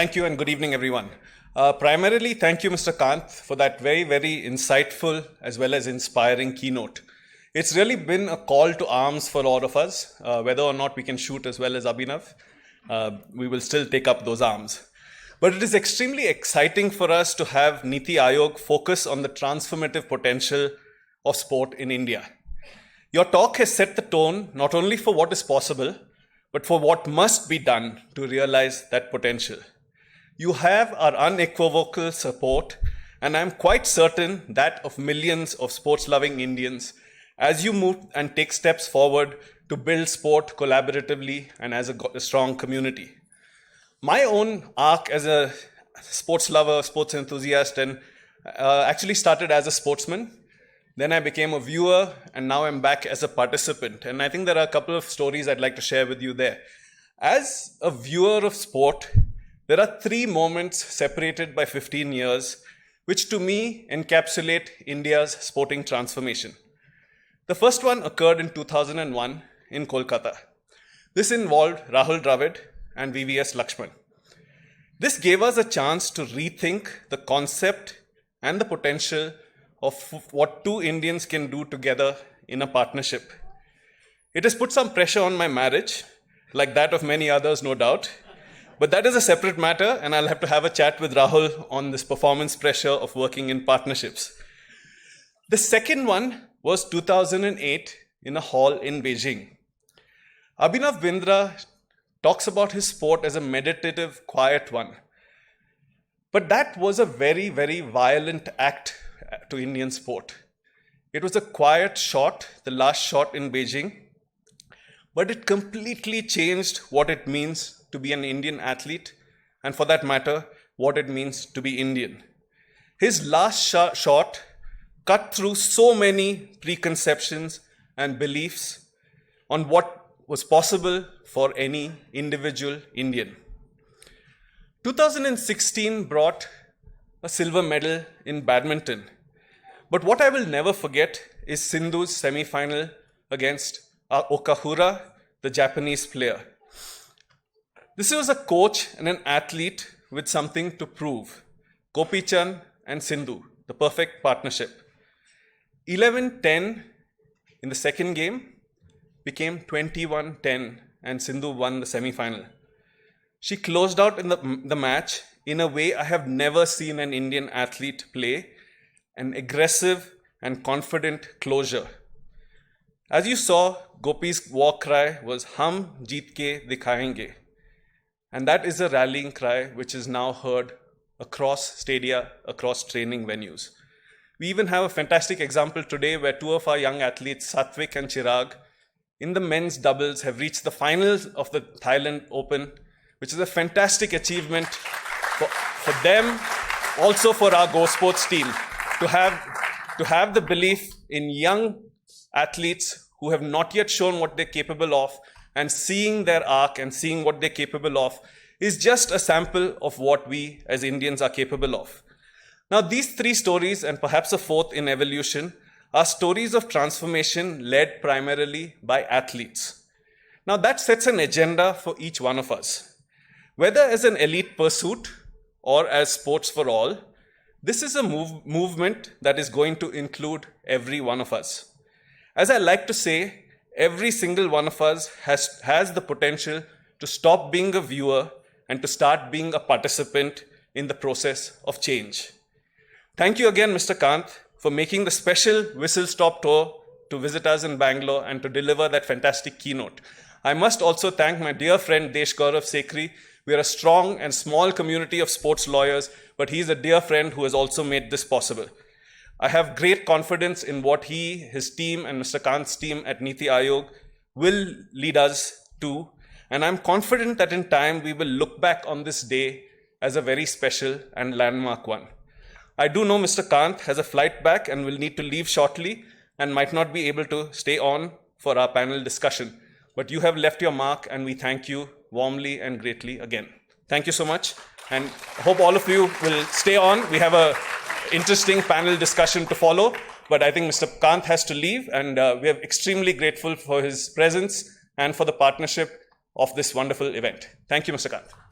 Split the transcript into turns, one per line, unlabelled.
Thank you and good evening, everyone. Primarily, thank you, Mr. Kamath, for that very, very insightful as well as inspiring keynote. It's really been a call to arms for all of us. Whether or not we can shoot as well as Abhinav, we will still take up those arms. But it is extremely exciting for us to have Niti Aayog focus on the transformative potential of sport in India. Your talk has set the tone not only for what is possible, but for what must be done to realize that potential. You have our unequivocal support, and I'm quite certain that of millions of sports-loving Indians as you move and take steps forward to build sport collaboratively and as a strong community. My own arc as a sports lover, sports enthusiast, and actually started as a sportsman. Then I became a viewer, and now I'm back as a participant. And I think there are a couple of stories I'd like to share with you there. As a viewer of sport, there are three moments separated by 15 years, which to me encapsulate India's sporting transformation. The first one occurred in 2001 in Kolkata. This involved Rahul Dravid and VVS Lakshman. This gave us a chance to rethink the concept and the potential of what two Indians can do together in a partnership. It has put some pressure on my marriage, like that of many others, no doubt. But that is a separate matter, and I'll have to have a chat with Rahul on this performance pressure of working in partnerships. The second one was 2008 in a hall in Beijing. Abhinav Bindra talks about his sport as a meditative, quiet one. But that was a very, very violent act to Indian sport. It was a quiet shot, the last shot in Beijing, but it completely changed what it means to be an Indian athlete, and for that matter, what it means to be Indian. His last shot cut through so many preconceptions and beliefs on what was possible for any individual Indian. 2016 brought a silver medal in badminton. But what I will never forget is Sindhu's semi-final against Okahura, the Japanese player. This was a coach and an athlete with something to prove. Gopi-Chand and Sindhu, the perfect partnership. 11-10 in the second game became 21-10 and Sindhu won the semi-final. She closed out in the match in a way I have never seen an Indian athlete play, an aggressive and confident closure. As you saw, Gopi's war cry was "Hum jeet ke dikhayenge." And that is a rallying cry which is now heard across stadia, across training venues. We even have a fantastic example today where two of our young athletes, Satvik and Chirag, in the men's doubles have reached the finals of the Thailand Open, which is a fantastic achievement for them, also for our Go Sports team, to have the belief in young athletes who have not yet shown what they're capable of, and seeing their arc and seeing what they're capable of is just a sample of what we as Indians are capable of. Now, these three stories, and perhaps a fourth in evolution, are stories of transformation led primarily by athletes. Now, that sets an agenda for each one of us. Whether as an elite pursuit or as sports for all, this is a movement that is going to include every one of us. As I like to say, every single one of us has the potential to stop being a viewer and to start being a participant in the process of change. Thank you again, Mr. Kamath, for making the special whistle-stop tour to visit us in Bangalore and to deliver that fantastic keynote. I must also thank my dear friend Desh Gaurav Sekri. We are a strong and small community of sports lawyers, but he's a dear friend who has also made this possible. I have great confidence in what he, his team, and Mr. Kant's team at Niti Aayog will lead us to. And I'm confident that in time we will look back on this day as a very special and landmark one. I do know Mr. Kamath has a flight back and will need to leave shortly and might not be able to stay on for our panel discussion. But you have left your mark, and we thank you warmly and greatly again. Thank you so much, and I hope all of you will stay on. We have a interesting panel discussion to follow, but I think Mr. Kamath has to leave, and we are extremely grateful for his presence and for the partnership of this wonderful event. Thank you, Mr. Kamath.